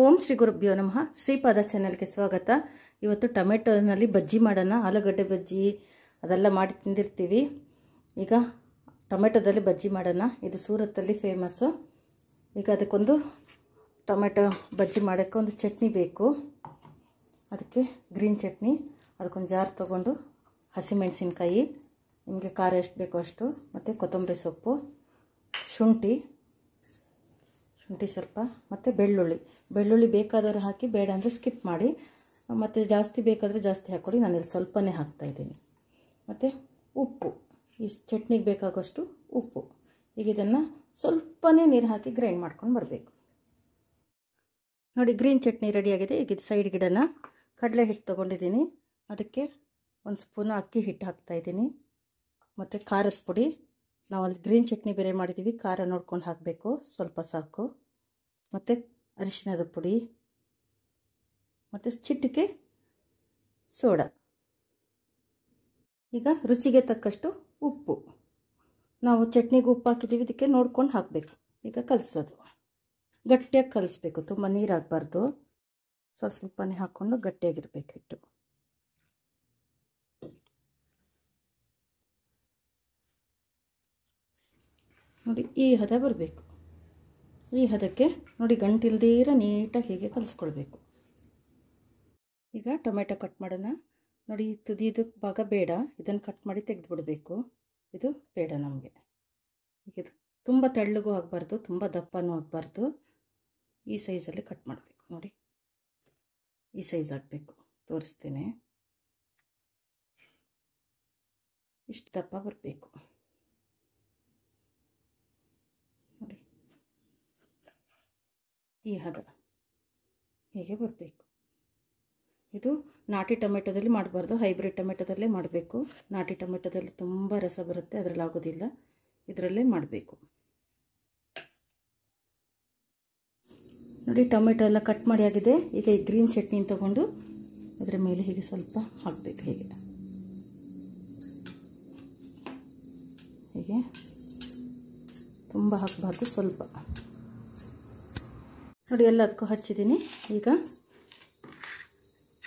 ಓಂ ಶ್ರೀ ಗುರುಭ್ಯೋ ನಮಃ. ಶ್ರೀಪಾದ ಚಾನೆಲ್ಗೆ ಸ್ವಾಗತ. ಇವತ್ತು ಟೊಮೆಟೊನಲ್ಲಿ ಬಜ್ಜಿ ಮಾಡೋಣ. ಆಲೂಗಡ್ಡೆ ಬಜ್ಜಿ ಅದೆಲ್ಲ ಮಾಡಿ ತಿಂದಿರ್ತೀವಿ. ಈಗ ಟೊಮೆಟೊದಲ್ಲಿ ಬಜ್ಜಿ ಮಾಡೋಣ. ಇದು ಸೂರತ್ತಲ್ಲಿ ಫೇಮಸ್ಸು. ಈಗ ಅದಕ್ಕೊಂದು ಟೊಮೆಟೊ ಬಜ್ಜಿ ಮಾಡೋಕ್ಕೆ ಒಂದು ಚಟ್ನಿ ಬೇಕು. ಅದಕ್ಕೆ ಗ್ರೀನ್ ಚಟ್ನಿ, ಅದಕ್ಕೊಂದು ಜಾರ್ ತೊಗೊಂಡು ಹಸಿಮೆಣಸಿನ್ಕಾಯಿ, ನಿಮಗೆ ಖಾರ ಎಷ್ಟು ಬೇಕೋ ಅಷ್ಟು, ಮತ್ತು ಕೊತ್ತಂಬರಿ ಸೊಪ್ಪು, ಶುಂಠಿ ಸ್ವಲ್ಪ, ಮತ್ತು ಬೆಳ್ಳುಳ್ಳಿ ಬೇಕಾದವರು ಹಾಕಿ, ಬೇಡ ಅಂದರೆ ಸ್ಕಿಪ್ ಮಾಡಿ. ಮತ್ತು ಜಾಸ್ತಿ ಬೇಕಾದರೆ ಜಾಸ್ತಿ ಹಾಕ್ಕೊಳ್ಳಿ. ನಾನಿಲ್ಲಿ ಸ್ವಲ್ಪನೇ ಹಾಕ್ತಾಯಿದ್ದೀನಿ. ಮತ್ತು ಉಪ್ಪು, ಈ ಚಟ್ನಿಗೆ ಬೇಕಾಗೋಷ್ಟು ಉಪ್ಪು. ಈಗ ಇದನ್ನು ಸ್ವಲ್ಪನೇ ನೀರು ಹಾಕಿ ಗ್ರೈಂಡ್ ಮಾಡ್ಕೊಂಡು ಬರಬೇಕು. ನೋಡಿ, ಗ್ರೀನ್ ಚಟ್ನಿ ರೆಡಿಯಾಗಿದೆ. ಈಗ ಇದು ಸೈಡ್ ಗಿಡನ ಕಡಲೆ ಹಿಟ್ಟು ತೊಗೊಂಡಿದ್ದೀನಿ. ಅದಕ್ಕೆ ಒಂದು ಸ್ಪೂನು ಅಕ್ಕಿ ಹಿಟ್ಟು ಹಾಕ್ತಾಯಿದ್ದೀನಿ. ಮತ್ತು ಖಾರದ ಪುಡಿ, ನಾವು ಅಲ್ಲಿ ಗ್ರೀನ್ ಚಟ್ನಿ ಬೇರೆ ಮಾಡಿದ್ದೀವಿ, ಖಾರ ನೋಡ್ಕೊಂಡು ಹಾಕಬೇಕು, ಸ್ವಲ್ಪ ಸಾಕು. ಮತ್ತು ಅರಿಶಿಣದ ಪುಡಿ, ಮತ್ತು ಚಿಟಿಕೆ ಸೋಡಾ. ಈಗ ರುಚಿಗೆ ತಕ್ಕಷ್ಟು ಉಪ್ಪು. ನಾವು ಚಟ್ನಿಗೆ ಉಪ್ಪು ಹಾಕಿದ್ದೀವಿ, ಇದಕ್ಕೆ ನೋಡ್ಕೊಂಡು ಹಾಕಬೇಕು. ಈಗ ಕಲಿಸೋದು ಗಟ್ಟಿಯಾಗಿ ಕಲಿಸ್ಬೇಕು, ತುಂಬ ನೀರಾಗಬಾರ್ದು. ಸ್ವಲ್ಪನೇ ಹಾಕ್ಕೊಂಡು ಗಟ್ಟಿಯಾಗಿರ್ಬೇಕು ಹಿಟ್ಟು. ನೋಡಿ, ಈ ಹದ ಬರಬೇಕು. ಈ ಹದಕ್ಕೆ ನೋಡಿ, ಗಂಟಿಲ್ದಿರ ನೀಟಾಗಿ ಹೀಗೆ ಕಲಿಸ್ಕೊಳ್ಬೇಕು. ಈಗ ಟೊಮೆಟೊ ಕಟ್ ಮಾಡೋಣ. ನೋಡಿ, ಈ ತುದಿದು ಭಾಗ ಬೇಡ, ಇದನ್ನು ಕಟ್ ಮಾಡಿ ತೆಗೆದುಬಿಡಬೇಕು. ಇದು ಬೇಡ ನಮಗೆ. ಈಗ ಇದು ತುಂಬ ತೆಳ್ಳಗೂ ಆಗಬಾರ್ದು, ತುಂಬ ದಪ್ಪನೂ ಆಗಬಾರ್ದು. ಈ ಸೈಜಲ್ಲಿ ಕಟ್ ಮಾಡಬೇಕು. ನೋಡಿ, ಈ ಸೈಜ್ ಆಗಬೇಕು. ತೋರಿಸ್ತೇನೆ. ಇಷ್ಟು ದಪ್ಪ ಬರಬೇಕು. ನೋಡಿ, ಈ ಹದ ಹೀಗೆ ಬರಬೇಕು. ಇದು ನಾಟಿ ಟೊಮೆಟೊದಲ್ಲಿ ಮಾಡಬಾರ್ದು, ಹೈಬ್ರಿಡ್ ಟೊಮೆಟೊದಲ್ಲೇ ಮಾಡಬೇಕು. ನಾಟಿ ಟೊಮೆಟೊದಲ್ಲಿ ತುಂಬ ರಸ ಬರುತ್ತೆ, ಅದರಲ್ಲಿ ಆಗೋದಿಲ್ಲ. ಇದರಲ್ಲೇ ಮಾಡಬೇಕು. ನೋಡಿ, ಟೊಮೆಟೊ ಎಲ್ಲ ಕಟ್ ಮಾಡಿ ಆಗಿದೆ. ಈಗ ಈ ಗ್ರೀನ್ ಚಟ್ನಿನ ತಗೊಂಡು ಅದರ ಮೇಲೆ ಹೀಗೆ ಸ್ವಲ್ಪ ಹಾಕಬೇಕು. ಹೀಗೆ ತುಂಬ ಹಾಕಬಾರ್ದು, ಸ್ವಲ್ಪ. ನೋಡಿ, ಎಲ್ಲದಕ್ಕೂ ಹಚ್ಚಿದ್ದೀನಿ. ಈಗ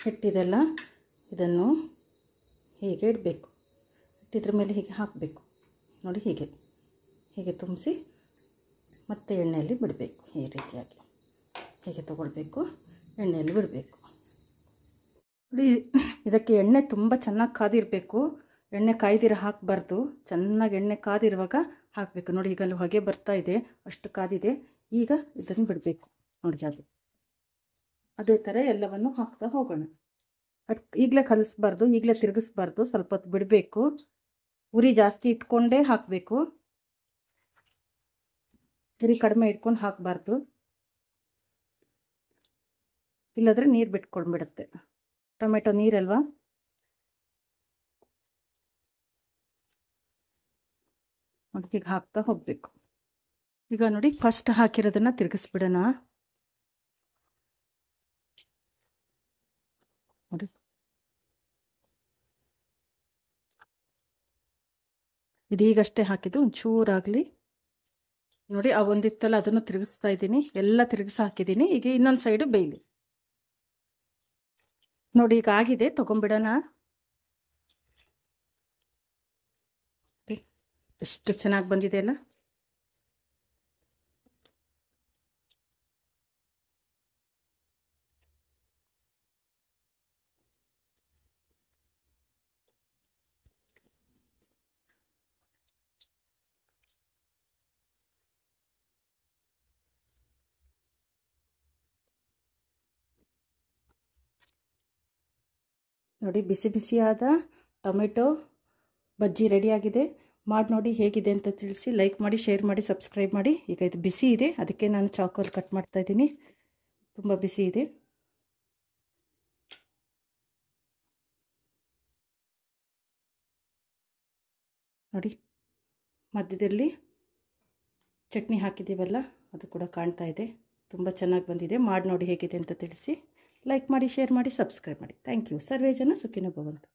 ಹಿಟ್ಟಿದೆಲ್ಲ ಇದನ್ನು ಹೀಗೆ ಇಡಬೇಕು. ಇಟ್ಟಿದ್ರ ಮೇಲೆ ಹೀಗೆ ಹಾಕಬೇಕು. ನೋಡಿ, ಹೀಗೆ ತುಂಬಿಸಿ ಮತ್ತೆ ಎಣ್ಣೆಯಲ್ಲಿ ಬಿಡಬೇಕು. ಈ ರೀತಿಯಾಗಿ ಹೀಗೆ ತಗೊಳ್ಬೇಕು, ಎಣ್ಣೆಯಲ್ಲಿ ಬಿಡಬೇಕು. ನೋಡಿ, ಇದಕ್ಕೆ ಎಣ್ಣೆ ತುಂಬ ಚೆನ್ನಾಗಿ ಕಾದಿರಬೇಕು. ಎಣ್ಣೆ ಕಾಯ್ದಿರ ಹಾಕಬಾರ್ದು. ಚೆನ್ನಾಗಿ ಎಣ್ಣೆ ಕಾದಿರುವಾಗ ಹಾಕಬೇಕು. ನೋಡಿ, ಈಗ ಅಲ್ಲಿ ಹೊಗೆ ಬರ್ತಾ ಇದೆ, ಅಷ್ಟು ಕಾದಿದೆ. ಈಗ ಇದನ್ನು ಬಿಡಬೇಕು. ನೋಡಿ, ಜಾಗ ಅದೇ ಥರ ಎಲ್ಲವನ್ನು ಹಾಕ್ತಾ ಹೋಗೋಣ. ಈಗಲೇ ಕಲಿಸ್ಬಾರ್ದು, ಈಗಲೇ ತಿರುಗಿಸ್ಬಾರ್ದು. ಸ್ವಲ್ಪ ಹೊತ್ತು ಬಿಡಬೇಕು. ಉರಿ ಜಾಸ್ತಿ ಇಟ್ಕೊಂಡೇ ಹಾಕಬೇಕು. ಉರಿ ಕಡಿಮೆ ಇಟ್ಕೊಂಡು ಹಾಕಬಾರ್ದು, ಇಲ್ಲಾಂದರೆ ನೀರು ಬಿಟ್ಕೊಂಡ್ಬಿಡುತ್ತೆ. ಟೊಮೆಟೊ ನೀರಲ್ವಾ. ನೋಡಿ, ಈಗ ಹಾಕ್ತಾ ಹೋಗಬೇಕು. ಈಗ ನೋಡಿ, ಫಸ್ಟ್ ಹಾಕಿರೋದನ್ನು ತಿರುಗಿಸ್ಬಿಡೋಣ. ನೋಡಿ, ಇದೀಗಷ್ಟೇ ಹಾಕಿದ್ದು, ಒಂಚೂರಾಗಲಿ. ನೋಡಿ, ಆ ಒಂದಿತ್ತಲ್ಲ, ಅದನ್ನು ತಿರುಗಿಸ್ತಾ ಇದ್ದೀನಿ. ಎಲ್ಲ ತಿರುಗಿಸಿ ಹಾಕಿದ್ದೀನಿ. ಈಗ ಇನ್ನೊಂದು ಸೈಡು ಬೇಯಲಿ. ನೋಡಿ, ಈಗ ಆಗಿದೆ, ತೊಗೊಂಬಿಡೋಣ. ಎಷ್ಟು ಚೆನ್ನಾಗಿ ಬಂದಿದೆ ಅಲ್ಲ. ನೋಡಿ, ಬಿಸಿ ಬಿಸಿಯಾದ ಟೊಮೆಟೊ ಬಜ್ಜಿ ರೆಡಿಯಾಗಿದೆ. ಮಾಡಿ ನೋಡಿ, ಹೇಗಿದೆ ಅಂತ ತಿಳಿಸಿ. ಲೈಕ್ ಮಾಡಿ, ಶೇರ್ ಮಾಡಿ, ಸಬ್ಸ್ಕ್ರೈಬ್ ಮಾಡಿ. ಈಗ ಇದು ಬಿಸಿ ಇದೆ, ಅದಕ್ಕೆ ನಾನು ಚಾಕುವಲ್ಲಿ ಕಟ್ ಮಾಡ್ತಾ ಇದ್ದೀನಿ. ತುಂಬ ಬಿಸಿ ಇದೆ. ನೋಡಿ, ಮಧ್ಯದಲ್ಲಿ ಚಟ್ನಿ ಹಾಕಿದ್ದೀವಲ್ಲ, ಅದು ಕೂಡ ಕಾಣ್ತಾ ಇದೆ. ತುಂಬ ಚೆನ್ನಾಗಿ ಬಂದಿದೆ. ಮಾಡಿ ನೋಡಿ, ಹೇಗಿದೆ ಅಂತ ತಿಳಿಸಿ. ಲೈಕ್ ಮಾಡಿ, ಶೇರ್ ಮಾಡಿ, ಸಬ್ಸ್ಕ್ರೈಬ್ ಮಾಡಿ. Thank you. ಸರ್ವೇ ಜನ ಸುಖಿನೋ ಭವಂತು.